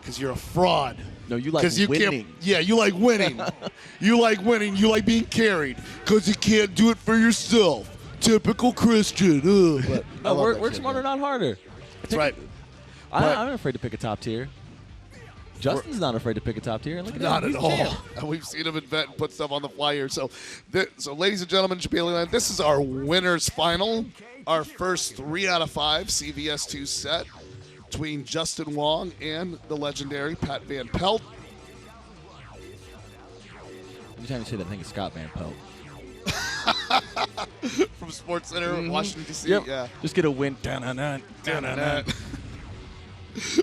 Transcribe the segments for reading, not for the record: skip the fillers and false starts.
Because you're a fraud. No, you like winning. Yeah, you like winning. You like winning. You like being carried. Because you can't do it for yourself. Typical Christian. But no, work smarter, not harder. That's right. I'm not afraid to pick a top tier. Justin's not afraid to pick a top tier. And look at not him. at all. And we've seen him invent and put stuff on the fly here. So, ladies and gentlemen, Japan, this is our winners final. Our first 3 out of 5 CVS2 set between Justin Wong and the legendary Pat Van Pelt. Every time you say that, I think it's Scott Van Pelt. From Sports Center, Washington, D.C. Yep. Yeah. Just get a win.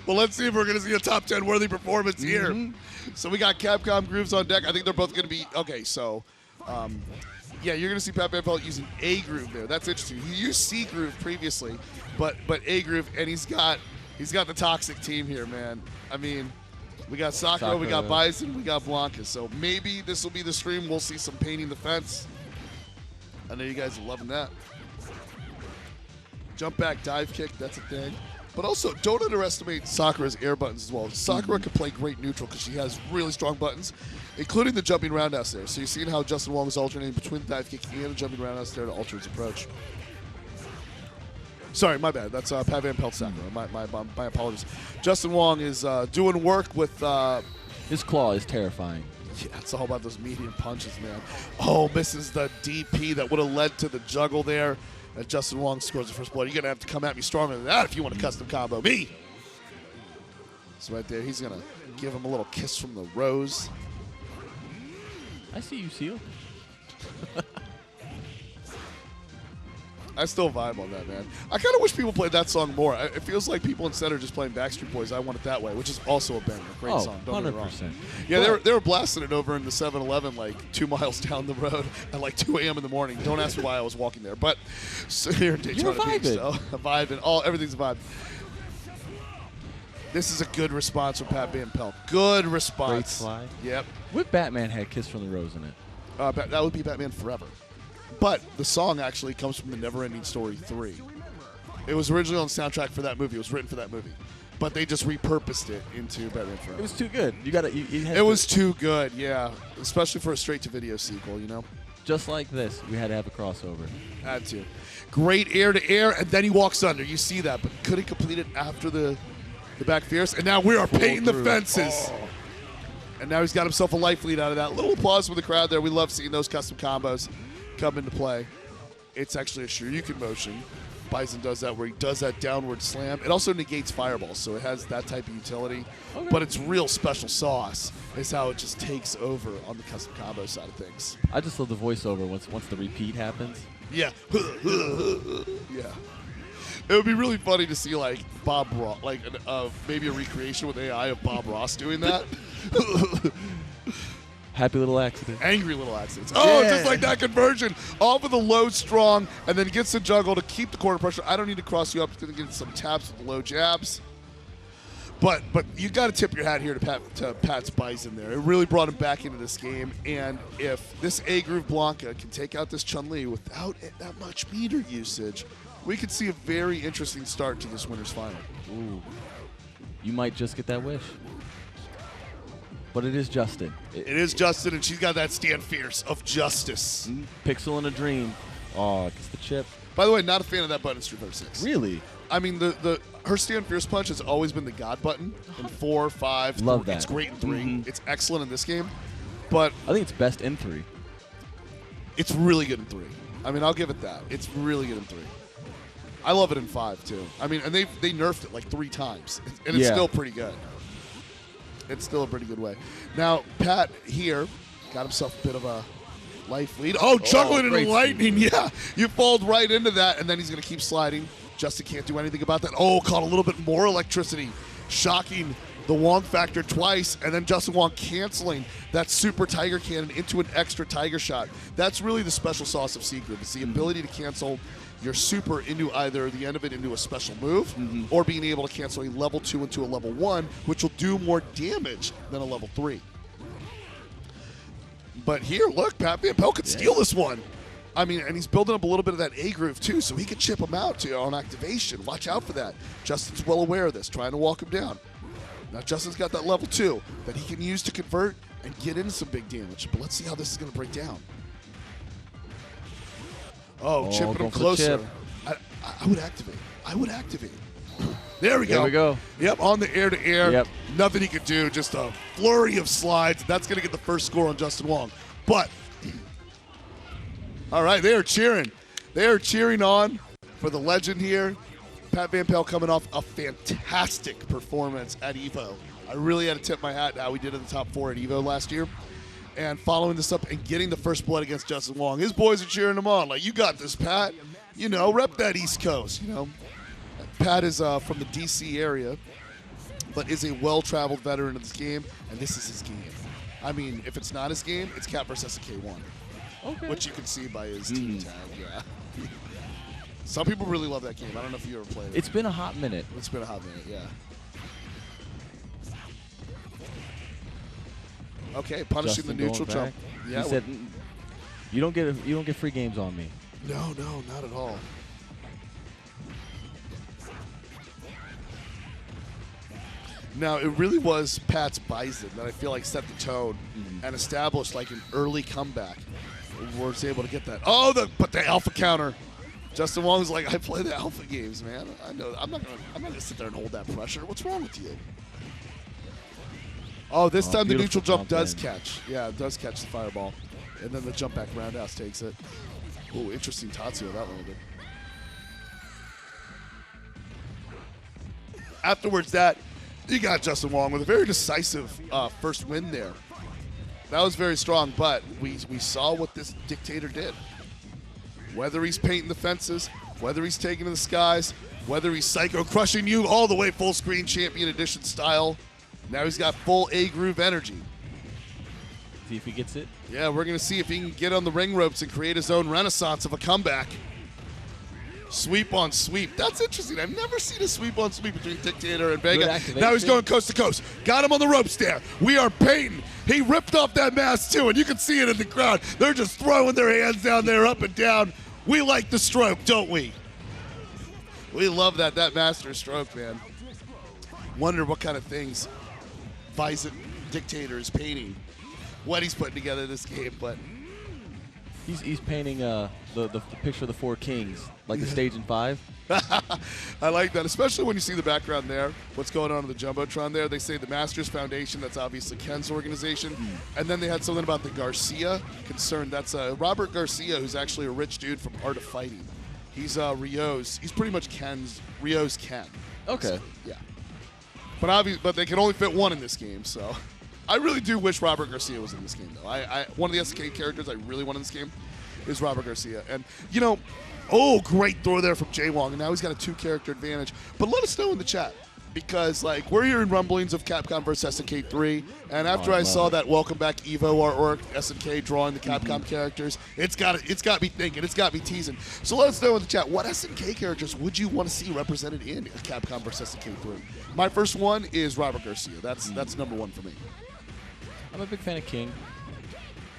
Well, let's see if we're going to see a top 10 worthy performance here. So we got Capcom Grooves on deck. I think they're both going to be okay. So, yeah, you're going to see Pat Van Pelt using A Groove there. That's interesting. He used C Groove previously, but A Groove, and he's got the toxic team here, man. I mean, we got Sakura, we got Bison, we got Blanca. So maybe this will be the stream. We'll see some painting the fence. I know you guys are loving that. Jump back, dive kick, that's a thing. But also, don't underestimate Sakura's air buttons as well. Sakura can play great neutral because she has really strong buttons, including the jumping roundhouse there. So you're seeing how Justin Wong is alternating between the dive kick and the jumping roundhouse there to alter his approach. Sorry, my bad. That's Pat Van Pelt Sakura. My apologies. Justin Wong is doing work with... his claw is terrifying. Yeah, it's all about those medium punches, man. Oh, misses the DP that would have led to the juggle there. And Justin Wong scores the first blood. You're going to have to come at me stronger than that if you want to custom combo me. So right there, he's going to give him a little kiss from the rose. I see you, Seal. I still vibe on that, man. I kind of wish people played that song more. It feels like people instead are just playing Backstreet Boys' I Want It That Way, which is also a banger. Great song. Don't get me wrong. Yeah, they were blasting it over in the 7-Eleven like 2 miles down the road at like 2 a.m. in the morning. Don't ask me why I was walking there. But so here in Daytona Beach, so vibing. Everything's a vibe. This is a good response from Pat Van Pelt. Good response. Great slide. Yep. What Batman had Kiss from the Rose in it? That would be Batman Forever. But the song actually comes from the Neverending Story 3. It was originally on the soundtrack for that movie. It was written for that movie. But they just repurposed it into Batman Forever. It was too good. It was too good, yeah. Especially for a straight-to-video sequel, you know? Just like this, we had to have a crossover. Had to. Great air-to-air, and then he walks under. You see that, but couldn't complete it after the back fierce. And now we are painting the fences. Oh. And now he's got himself a life lead out of that. Little applause for the crowd there. We love seeing those custom combos come into play. It's actually a Shoryuken motion. Bison does that where he does that downward slam. It also negates fireballs, so it has that type of utility. Okay. But its real special sauce is how it just takes over on the custom combo side of things. I just love the voiceover once the repeat happens. Yeah. Yeah. It would be really funny to see like Bob Ross, like maybe a recreation with AI of Bob Ross doing that. Happy little accident. Angry little accidents. Oh, yeah. Just like that conversion. Off of the low strong, and then gets the juggle to keep the corner pressure. I don't need to cross you up. He's going to get some taps with the low jabs. But you got to tip your hat here to Pat's Bison there. It really brought him back into this game. And if this A-Groove Blanca can take out this Chun-Li without that much meter usage, we could see a very interesting start to this winner's final. Ooh. You might just get that wish. But it is Justin. It is Justin, and she's got that stand fierce of justice. Pixel in a dream. Oh, gets the chip. By the way, not a fan of that button in Street Fighter 6. Really? I mean, her stand fierce punch has always been the God button in 4, 5. Love 3. that. It's great in 3. It's excellent in this game. But I think it's best in 3. It's really good in 3. I mean, I'll give it that. It's really good in 3. I love it in 5, too. I mean, and they nerfed it like 3 times, and it's still pretty good. It's still a pretty good way. Now, Pat here got himself a bit of a life lead. Oh, juggling into lightning. Yeah, you fall right into that, and then he's going to keep sliding. Justin can't do anything about that. Oh, caught a little bit more electricity. Shocking the Wong factor twice, and then Justin Wong canceling that super Tiger Cannon into an extra Tiger Shot. That's really the special sauce of C-Group. It's the ability to cancel your super into either the end of it into a special move or being able to cancel a level 2 into a level 1, which will do more damage than a level 3. But here, look, Pat Van Pelt could steal this one. I mean, and he's building up a little bit of that A-Groove, too, so he could chip him out on activation. Watch out for that. Justin's well aware of this, trying to walk him down. Now Justin's got that level 2 that he can use to convert and get into some big damage. But let's see how this is going to break down. Oh, chipping him closer. I would activate. I would activate. There we go. There we go. Yep, on the air-to-air. Yep. Nothing he could do. Just a flurry of slides. That's going to get the first score on Justin Wong. But, all right, they are cheering. They are cheering on for the legend here. Pat Van Pelt coming off a fantastic performance at EVO. I really had to tip my hat how he did in the top 4 at EVO last year. And following this up and getting the first blood against Justin Wong. His boys are cheering him on. Like, you got this, Pat. You know, rep that East Coast, you know. Pat is from the D.C. area, but is a well-traveled veteran of this game, and this is his game. I mean, if it's not his game, it's Cap vs. SNK1, Okay. which you can see by his team tag, yeah. Some people really love that game. I don't know if you ever played it. It's been a hot minute. It's been a hot minute, yeah. Okay, punishing Justin the neutral going jump. back. Yeah, He said, "You don't get free games on me." no, not at all. Now, it really was Pat's Bison that I feel like set the tone and established like an early comeback. Was able to get that. Oh, but the alpha counter. Justin Wong's like, I play the alpha games, man. I know. I'm not gonna sit there and hold that pressure. What's wrong with you? Oh, this time the neutral jump does catch. Yeah, it does catch the fireball. And then the jump back roundhouse takes it. Oh, interesting Tatsuo that one did. Afterwards, you got Justin Wong with a very decisive first win there. That was very strong, but we saw what this dictator did. Whether he's painting the fences, whether he's taking to the skies, whether he's psycho crushing you all the way full screen champion edition style. Now he's got full A groove energy. See if he gets it. Yeah, we're going to see if he can get on the ring ropes and create his own renaissance of a comeback. Sweep on sweep. That's interesting. I've never seen a sweep on sweep between Dictator and Vega. Now he's going coast to coast. Got him on the ropes there. We are painting. He ripped off that mask too, and you can see it in the crowd. They're just throwing their hands down there, up and down. We like the stroke, don't we? We love that master stroke, man. Wonder what kind of things Bison Dictator is painting. What he's putting together this game, but he's painting the picture of the 4 kings, like the stage in 5. I like that, especially when you see the background there. What's going on in the Jumbotron there? They say the Masters Foundation, that's obviously Ken's organization. And then they had something about the Garcia concern. That's Robert Garcia, who's actually a rich dude from Art of Fighting. He's Ryo's. He's pretty much Ryo's Ken. Okay. So, yeah. But they can only fit one in this game, so. I really do wish Robert Garcia was in this game, though. One of the SK characters I really want in this game is Robert Garcia. And, you know, great throw there from JWONG. And now he's got a 2-character advantage. But let us know in the chat. Because, like, we're hearing rumblings of Capcom versus SNK 3. And after I saw that Welcome Back Evo artwork, SNK drawing the Capcom characters, it's got me thinking. It's got me teasing. So let us know in the chat, what SNK characters would you want to see represented in Capcom versus SNK 3? My first one is Robert Garcia. That's number 1 for me. I'm a big fan of King.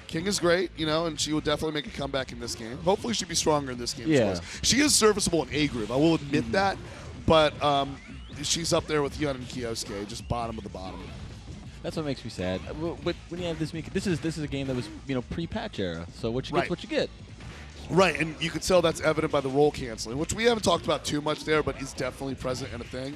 King is great, you know, and she will definitely make a comeback in this game. Hopefully she'll be stronger in this game. Yeah. She is serviceable in A groove, I will admit that, but she's up there with Yun and Kyosuke, just bottom of the bottom. That's what makes me sad. But when you have this is a game that was, you know, pre-patch era, so what you get, what you get. Right, and you can tell that's evident by the roll canceling, which we haven't talked about too much there, but is definitely present and a thing.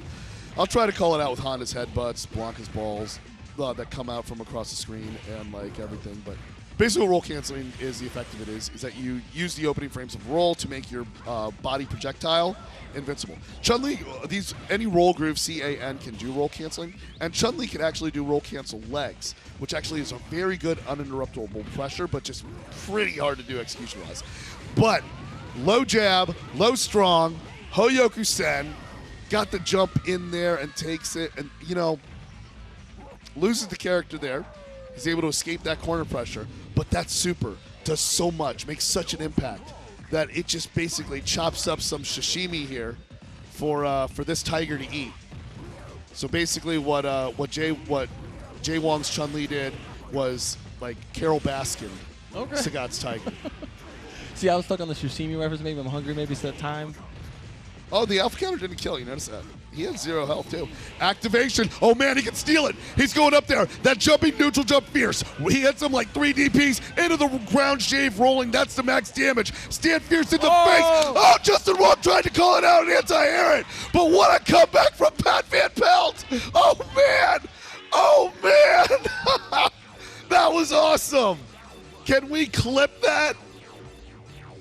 I'll try to call it out with Honda's headbutts, Blanca's balls, that come out from across the screen and like everything, but basically what roll canceling is, the effect of it is that you use the opening frames of roll to make your body projectile invincible. Chun-Li, any roll groove CAN can do roll canceling, and Chun-Li can actually do roll cancel legs, which actually is a very good uninterruptible pressure, but just pretty hard to do execution-wise. But low jab, low strong, Hoyoku Sen got the jump in there and takes it, and you know, loses the character there. He's able to escape that corner pressure, but that super does so much, makes such an impact that it just basically chops up some sashimi here for this tiger to eat. So basically, what JWONG's Chun-Li did was like Carol Baskin, Sagat's tiger. See, I was stuck on the sashimi reference. Maybe I'm hungry. Maybe it's that time. Oh, the alpha counter didn't kill. You notice that? He has 0 health, too. Activation. Oh, man, he can steal it. He's going up there. That jumping neutral jump fierce. He hits him like 3 DPs into the ground shave rolling. That's the max damage. Stand fierce in the face. Oh, Justin Wong tried to call it out and anti-air it. But what a comeback from Pat Van Pelt. Oh, man. Oh, man. That was awesome. Can we clip that?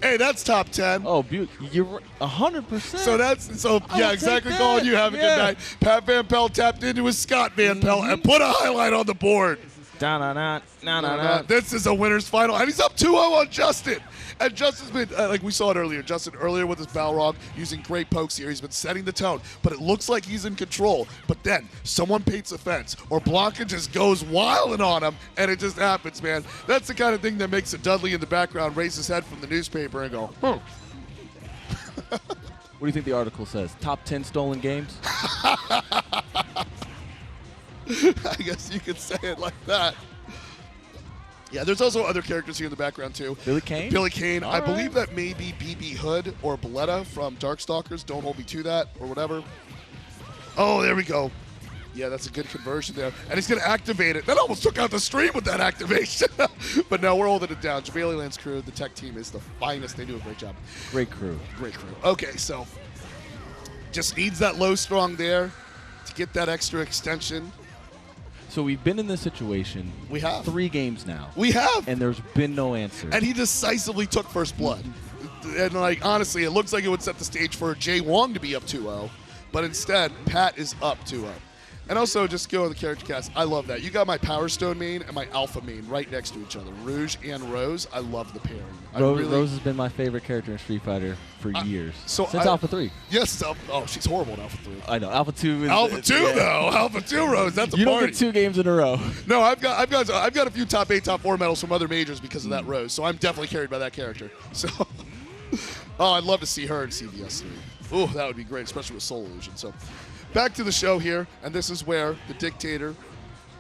Hey, that's top 10. Oh, you're 100%. Yeah, exactly. Colin, you have a good night. Pat Van Pelt tapped into his Scott Van Pelt and put a highlight on the board. This is a winner's final, and he's up 2-0 on Justin. And Justin's been, like we saw it earlier, Justin earlier with his Balrog using great pokes here. He's been setting the tone, but it looks like he's in control. But then someone paints a fence, or Blanca just goes wilding on him, and it just happens, man. That's the kind of thing that makes a Dudley in the background raise his head from the newspaper and go, What do you think the article says? Top 10 stolen games? I guess you could say it like that. Yeah, there's also other characters here in the background, too. Billy Kane? Billy Kane. All I right. believe that may be BB Hood or Balletta from Darkstalkers. Don't hold me to that, or whatever. Oh, there we go. Yeah, that's a good conversion there. And he's going to activate it. That almost took out the stream with that activation. But no, we're holding it down. Javali Land's crew, the tech team, is the finest. They do a great job. Great crew. Great crew. Okay, so just needs that low strong there to get that extra extension. So we've been in this situation. We have. 3 games now. We have. And there's been no answer. And he decisively took first blood. And, like, honestly, it looks like it would set the stage for JWONG to be up 2-0. But instead, Pat is up 2-0. And also, just go on the character cast. I love that. You got my Power Stone main and my Alpha main right next to each other. Rouge and Rose. I love the pairing. Rose has been my favorite character in Street Fighter for years. Since Alpha 3. Yes. Oh, she's horrible in Alpha 3. I know. Alpha 2 is... Alpha 2, though. Alpha 2 Rose. That's a you party. don't get 2 games in a row. No, I've got a few top 8, top 4 medals from other majors because of that Rose. So I'm definitely carried by that character. So, I'd love to see her in CVS2. Ooh, that would be great, especially with Soul Illusion. So, back to the show here, and this is where the Dictator,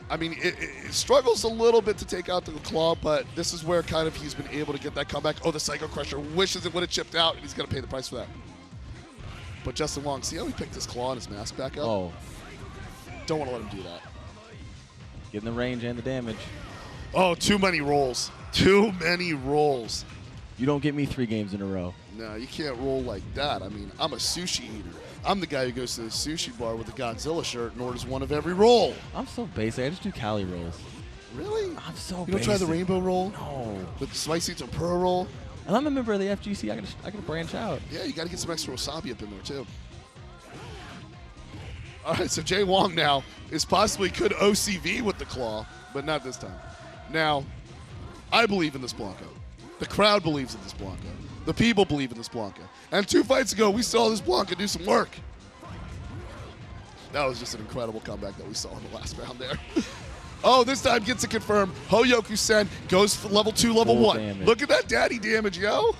I mean, it struggles a little bit to take out the claw, but this is where kind of he's been able to get that comeback. Oh, the Psycho Crusher wishes it would have chipped out, and he's going to pay the price for that. But Justin Wong, see how he picked his claw and his mask back up? Oh. Don't want to let him do that. Getting the range and the damage. Oh, too many rolls. Too many rolls. You don't get me 3 games in a row. No, you can't roll like that. I mean, I'm a sushi eater. I'm the guy who goes to the sushi bar with a Godzilla shirt and orders one of every roll. I'm so basic. I just do Cali rolls. Really? I'm so You don't try the rainbow roll? No. With the spicy tempura roll? And I'm a member of the FGC. I gotta branch out. Yeah, you got to get some extra wasabi up in there, too. All right, so Jay Wong now is possibly could OCV with the claw, but not this time. Now, I believe in this Blanco. The crowd believes in this Blanco. The people believe in this Blanca. And 2 fights ago, we saw this Blanca do some work. That was just an incredible comeback that we saw in the last round there. Oh, this time gets it confirmed. Hoyoku-sen goes for level 2, level 1. Damage. Look at that daddy damage, yo.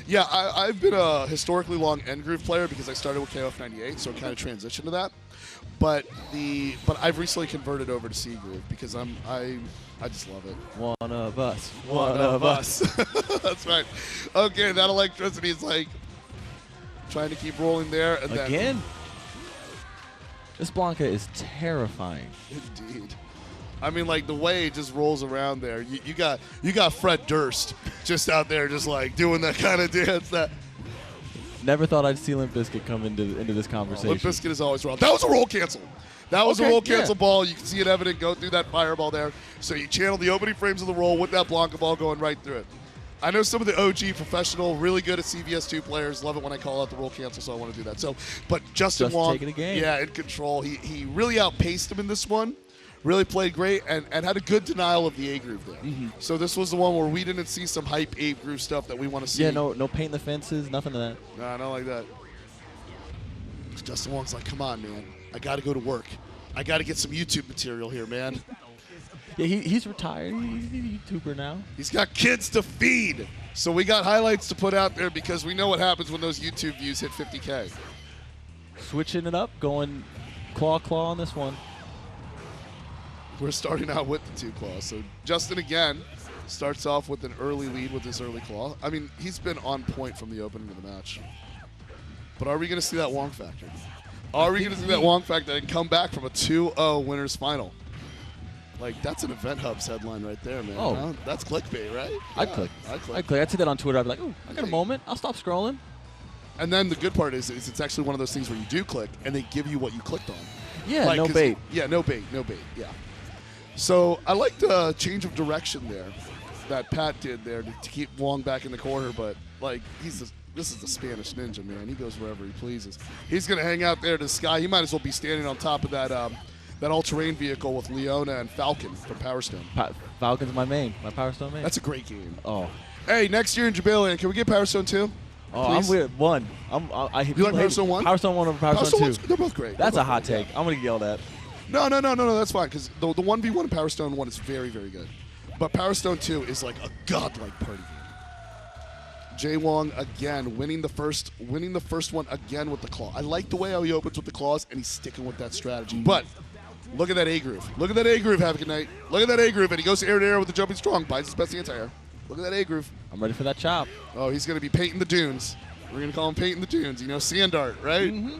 Yeah, I've been a historically long end groove player because I started with KOF 98, so I kind of transitioned to that. But I've recently converted over to C groove because I just love it. One of us. One of us. That's right. Okay, that electricity is like trying to keep rolling there. And Again? Then, This Blanca is terrifying. indeed. I mean, like the way it just rolls around there. You got Fred Durst just out there, just like doing that kind of dance. That Never thought I'd see Limp Bizkit come into this conversation. Limp Bizkit is always wrong. That was a roll cancel. That was a roll cancel ball. You can see it evident go through that fireball there. So you channel the opening frames of the roll with that Blanca ball going right through it. I know some of the OG professional, really good at CVS2 players love it when I call out the roll cancel, so I want to do that. So, but Justin Wong, taking a game. yeah, in control. He really outpaced him in this one. Really played great and had a good denial of the A groove there. Mm-hmm. So this was the one where we didn't see some hype A groove stuff that we want to see. Yeah, no paint the fences, nothing of that. Nah, not like that. Justin Wong's like, come on, man. I got to go to work. I got to get some YouTube material here, man. Yeah, he's retired. He's a YouTuber now. He's got kids to feed. So we got highlights to put out there because we know what happens when those YouTube views hit 50K. Switching it up, going claw on this one. We're starting out with the 2 claws. So Justin again starts off with an early lead with this early claw. I mean, he's been on point from the opening of the match. But are we going to see that Wong factor? Are we going to see that Wong factor and come back from a 2-0 winners final? Like, that's an Event Hubs headline right there, man. Oh. Huh? That's clickbait, right? I'd click. I'd see that on Twitter. I'd be like, ooh, I got a moment. I'll stop scrolling. And then the good part is it's actually one of those things where you do click and they give you what you clicked on. Yeah, like, no bait. Yeah, no bait, yeah. So I like the change of direction there that Pat did there to keep Wong back in the corner, but like this is the Spanish Ninja, man. He goes wherever he pleases. He's going to hang out there to the sky. He might as well be standing on top of that all-terrain vehicle with Leona and Falcon from Power Stone. Falcon's my Power Stone main. That's a great game. Oh. Hey, next year in Jubileland, can we get Power Stone 2? Oh, Please? I'm with 1. You like Power Stone 1? Power Stone 1 over Power Stone 2. They're both great. That's a hot take. I'm going to get yelled at. No, that's fine, because the 1v1 in Power Stone 1 is very, very good. But Power Stone 2 is like a godlike party game. JWONG again winning the first one again with the claw. I like the way how he opens with the claws, and he's sticking with that strategy. But look at that A groove. Look at that A groove, Have a good night. Look at that A groove, and he goes air to air with the jumping strong, buys his best anti-air. Look at that A groove. I'm ready for that chop. Oh, he's going to be painting the dunes. We're going to call him painting the dunes. You know, sand art, right? Mm-hmm.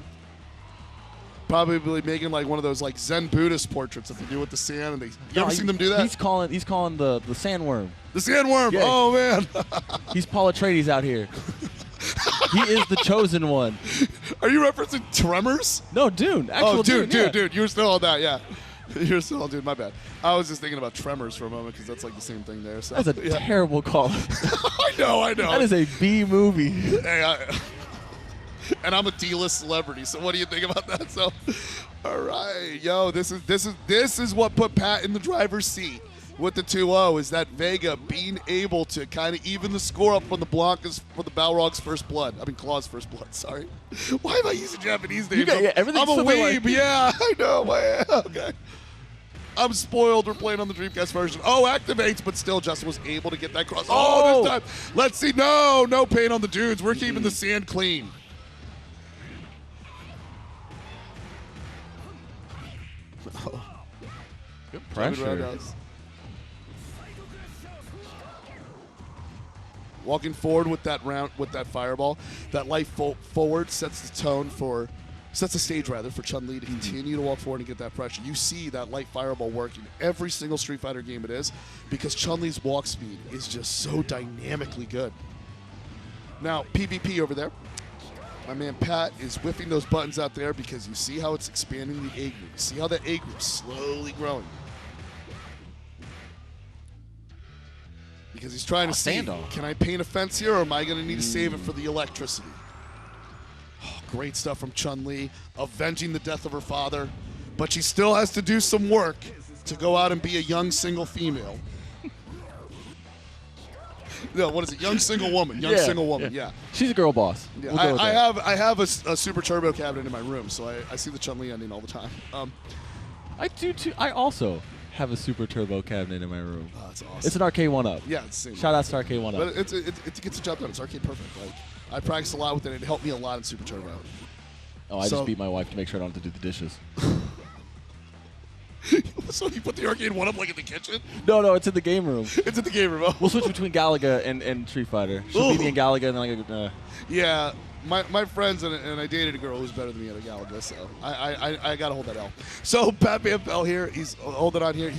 Probably making like one of those like Zen Buddhist portraits that they do with the sand. And you ever seen them do that? He's calling the sandworm. The sandworm. Yeah. Oh man. He's Paul Atreides out here. He is the chosen one. Are you referencing Tremors? No, Dune. Actual Dude. Yeah. You're still on that, yeah. You're still on Dune. My bad. I was just thinking about Tremors for a moment because that's like the same thing there. So. That's a terrible call. I know. That is a B movie. Hey, and I'm a D-list celebrity, so what do you think about that? So, all right, yo, this is what put Pat in the driver's seat with the 2-0, is that Vega being able to kind of even the score up from the Blancas for the Balrog's first blood. I mean, Claw's first blood. Sorry. Why am I using Japanese names? I'm a weeb. Like yeah, I know. Okay. I'm spoiled. We're playing on the Dreamcast version. Oh, activates, but still Justin was able to get that cross. Oh, this time. Let's see. No paint on the dudes. We're keeping the sand clean. Good pressure. Walking forward with that fireball, that light forward sets the stage for Chun-Li to continue to walk forward and get that pressure. You see that light fireball working every single Street Fighter game it is, because Chun-Li's walk speed is just so dynamically good. Now, PvP over there. My man Pat is whipping those buttons out there because you see how it's expanding the A group. You see how that A group's slowly growing. Because he's trying to see, can I paint a fence here, or am I going to need to save it for the electricity? Oh, great stuff from Chun-Li, avenging the death of her father. But she still has to do some work to go out and be a young single female. No, what is it? Young single woman. Single woman. Yeah. She's a girl boss. Yeah. I have a Super Turbo cabinet in my room, so I see the Chun-Li ending all the time. I do too. I also have a Super Turbo cabinet in my room. Oh, that's awesome. It's an arcade 1-up. Yeah, it's the same. Shout out to arcade 1-up. But it gets the job done. It's arcade perfect. Like, I practiced a lot with it. It helped me a lot in Super Turbo. Oh, I just beat my wife to make sure I don't have to do the dishes. So you put the arcade 1-up like in the kitchen? No, it's in the game room. It's in the game room. Oh. We'll switch between Galaga and Street Fighter. She'll beat me in Galaga, and then I go. Yeah, my friends and I dated a girl who's better than me at a Galaga, so I gotta hold that L. So Pat Van Pelt here, he's holding on here.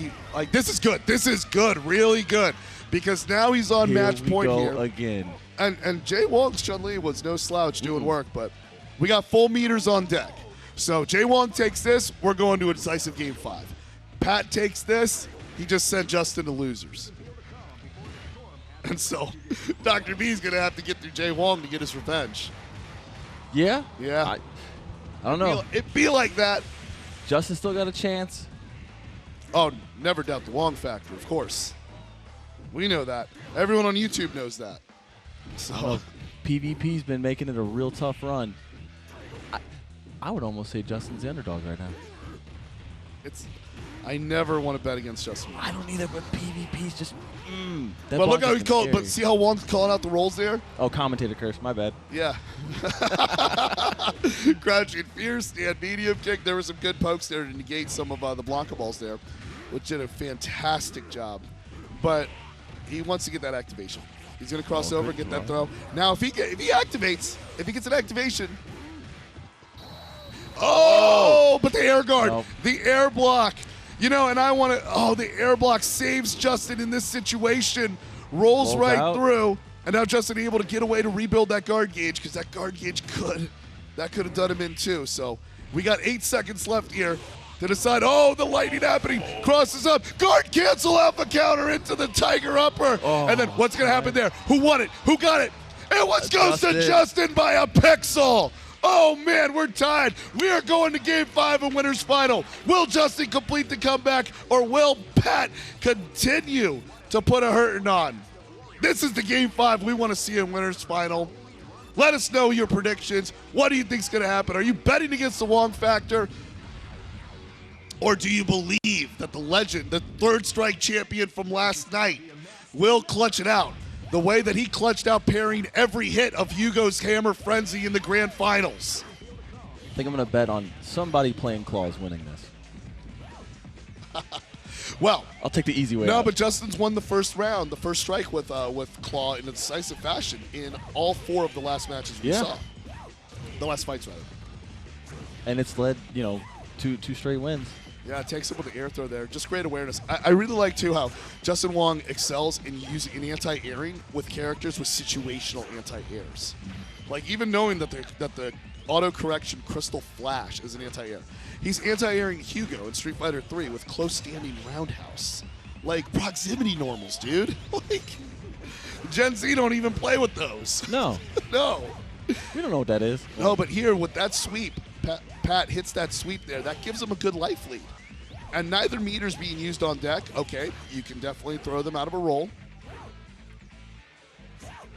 This is good. This is good, really good, because now he's on match point here again. And JWONG's Chun-Li was no slouch doing work, but we got full meters on deck. So JWONG takes this, we're going to a decisive game 5. Pat takes this, he just sent Justin to losers. And so Dr. B's going to have to get through JWONG to get his revenge. Yeah? Yeah. I don't know. It'd be like that. Justin still got a chance. Oh, never doubt the Wong factor, of course. We know that. Everyone on YouTube knows that. So PvP's been making it a real tough run. I would almost say Justin's the underdog right now. I never want to bet against Justin. I don't either, but PvP's just. But look how he called. But see how Wong's calling out the rolls there? Oh, commentator curse. My bad. Yeah. Crouching fierce, stand medium kick. There were some good pokes there to negate some of the Blanca balls there, which did a fantastic job. But He wants to get that activation. He's going to cross over and get that throw. Now, if he activates, if he gets an activation. Oh, but the air guard, the air block. You know, and I want to, the air block saves Justin in this situation. Rolls right out through. And now Justin able to get away to rebuild that guard gauge because that guard gauge could have done him in too. So we got 8 seconds left here to decide. Oh, the lightning happening. Crosses up. Guard cancel alpha counter into the Tiger upper. And then what's going to happen there? Who won it? Who got it? It goes to Justin by a pixel. Oh, man, we're tied. We are going to Game 5 of Winners Final. Will Justin complete the comeback, or will Pat continue to put a hurting on? This is the Game 5 we want to see in Winners Final. Let us know your predictions. What do you think is going to happen? Are you betting against the Wong factor? Or do you believe that the legend, the third strike champion from last night, will clutch it out the way that he clutched out parrying every hit of Hugo's Hammer Frenzy in the grand finals? I think I'm going to bet on somebody playing Claws winning this. Well, I'll take the easy way No, out. but Justin's won the first round, the first strike with Claw in a decisive fashion in all 4 of the last matches we saw. The last fights, rather. And it's led, 2 straight wins. Yeah, it takes him with the air throw there. Just great awareness. I really like, too, how Justin Wong excels in using an anti-airing with characters with situational anti-airs. Like, even knowing that the auto-correction Crystal Flash is an anti-air. He's anti-airing Hugo in Street Fighter 3 with close standing roundhouse. Like, proximity normals, dude. Like, Gen Z don't even play with those. No. No. We don't know what that is. No, but here, with that sweep, Pat hits that sweep there. That gives him a good life lead. And neither meter's being used on deck. Okay, you can definitely throw them out of a roll.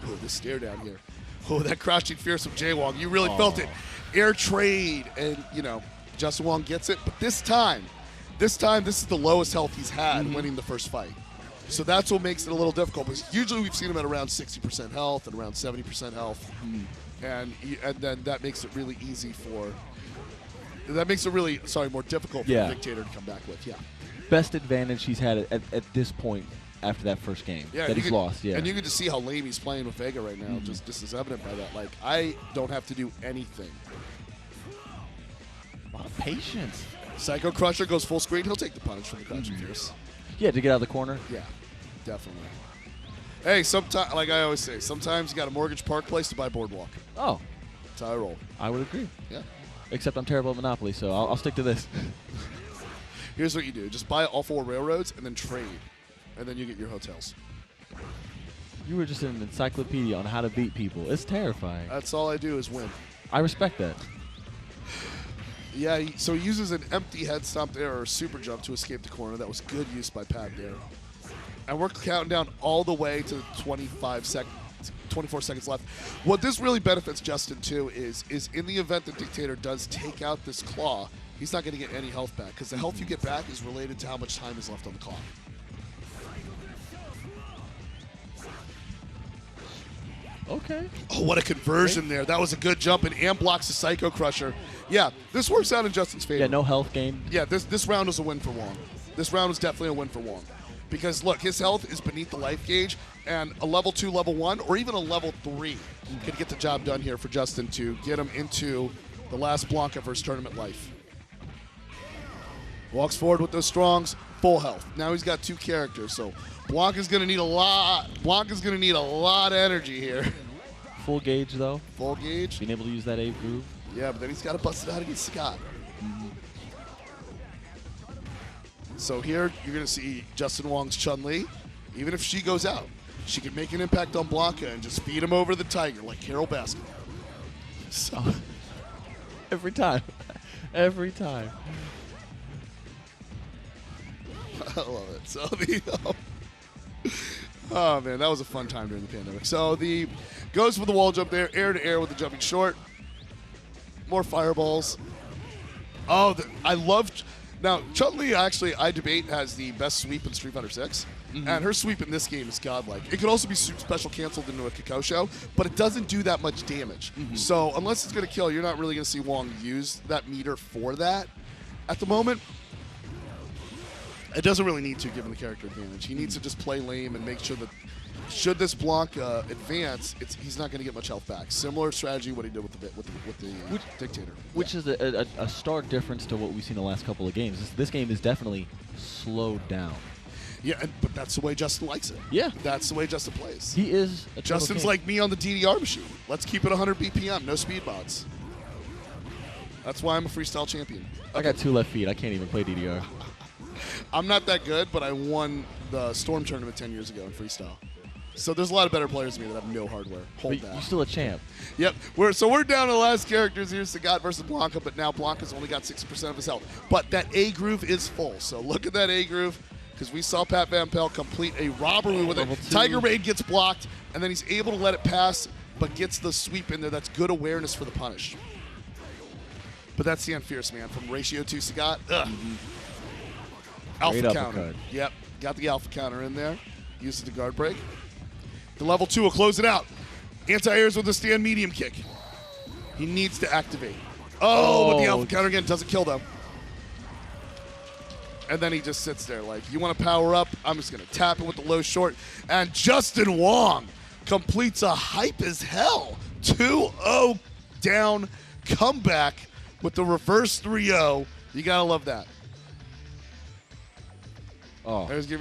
Oh, the stare down here. Oh, that crouching fierce of JWONG. You really felt it. Air trade, and, Justin Wong gets it. But this time, this is the lowest health he's had winning the first fight. So that's what makes it a little difficult. Because usually we've seen him at around 60% health and around 70% health. And then that makes it really easy for... That makes it really, more difficult for the Dictator to come back with. Yeah. Best advantage he's had at this point after that first game that he's lost. Yeah. And you can just see how lame he's playing with Vega right now. Just is evident by that. Like, I don't have to do anything. A lot of patience. Psycho Crusher goes full screen. He'll take the punch from the Crouching Fierce. Yeah, to get out of the corner. Yeah, definitely. Hey, sometimes, like I always say, sometimes you got to mortgage Park Place to buy Boardwalk. Oh. That's how I roll. I would agree. Yeah. Except I'm terrible at Monopoly, so I'll stick to this. Here's what you do. Just buy all 4 railroads and then trade. And then you get your hotels. You were just an encyclopedia on how to beat people. It's terrifying. That's all I do is win. I respect that. Yeah, so he uses an empty head stomp there or super jump to escape the corner. That was good use by Pat there. And we're counting down all the way to 24 seconds left. What this really benefits Justin, too, is in the event that Dictator does take out this claw, he's not going to get any health back because the health you get back is related to how much time is left on the clock. Okay. Oh, what a conversion there. That was a good jump, and blocks the Psycho Crusher. Yeah, this works out in Justin's favor. Yeah, no health gain. Yeah, this round was a win for Wong. This round was definitely a win for Wong. Because, look, his health is beneath the life gauge, and a level 2, level 1, or even a level 3 could get the job done here for Justin to get him into the last Blanca versus tournament life. Walks forward with those strongs, full health. Now he's got 2 characters, so Blanca's going to need a lot. Blanca's going to need a lot of energy here. Full gauge, though. Full gauge. Being able to use that A groove. Yeah, but then he's got to bust it out against Scott. So here, you're going to see Justin Wong's Chun-Li. Even if she goes out, she can make an impact on Blanca and just feed him over the Tiger like Carol Baskin. So. Every time. Every time. I love it. So oh, man, that was a fun time during the pandemic. So goes for the wall jump there, air to air with the jumping short. More fireballs. Oh, I loved... Now, Chun-Li, actually, I debate, has the best sweep in Street Fighter 6. And her sweep in this game is godlike. It could also be special canceled into a Kikosho, but it doesn't do that much damage. So unless it's going to kill, you're not really going to see Wong use that meter for that at the moment. It doesn't really need to, given the character advantage. He needs to just play lame and make sure that should this Blanc advance, he's not going to get much health back. Similar strategy what he did with the Dictator. Which is a stark difference to what we've seen the last couple of games. This game is definitely slowed down. Yeah, but that's the way Justin likes it. Yeah. That's the way Justin plays. He is a Justin's like me on the DDR machine. Let's keep it 100 BPM, no speed mods. That's why I'm a freestyle champion. I got 2 left feet. I can't even play DDR. I'm not that good, but I won the Storm tournament 10 years ago in freestyle. So there's a lot of better players than me that have no hardware. Hold that. You're still a champ. Yep. We're down to the last characters here, Sagat versus Blanca, but now Blanca's only got 60% of his health. But that A groove is full. So look at that A groove, because we saw Pat Van Pelt complete a robbery with it. Tiger Raid gets blocked, and then he's able to let it pass, but gets the sweep in there. That's good awareness for the punish. But that's the Unfierce, man, from Ratio 2 Sagat. Alpha counter. Yep. Got the alpha counter in there. Uses the guard break. The level 2 will close it out. Anti-airs with a stand medium kick. He needs to activate. Oh, but the alpha counter again doesn't kill them. And then he just sits there like, you want to power up? I'm just going to tap it with the low short. And Justin Wong completes a hype as hell 2-0 down comeback with the reverse 3-0. You got to love that. Oh. There's giving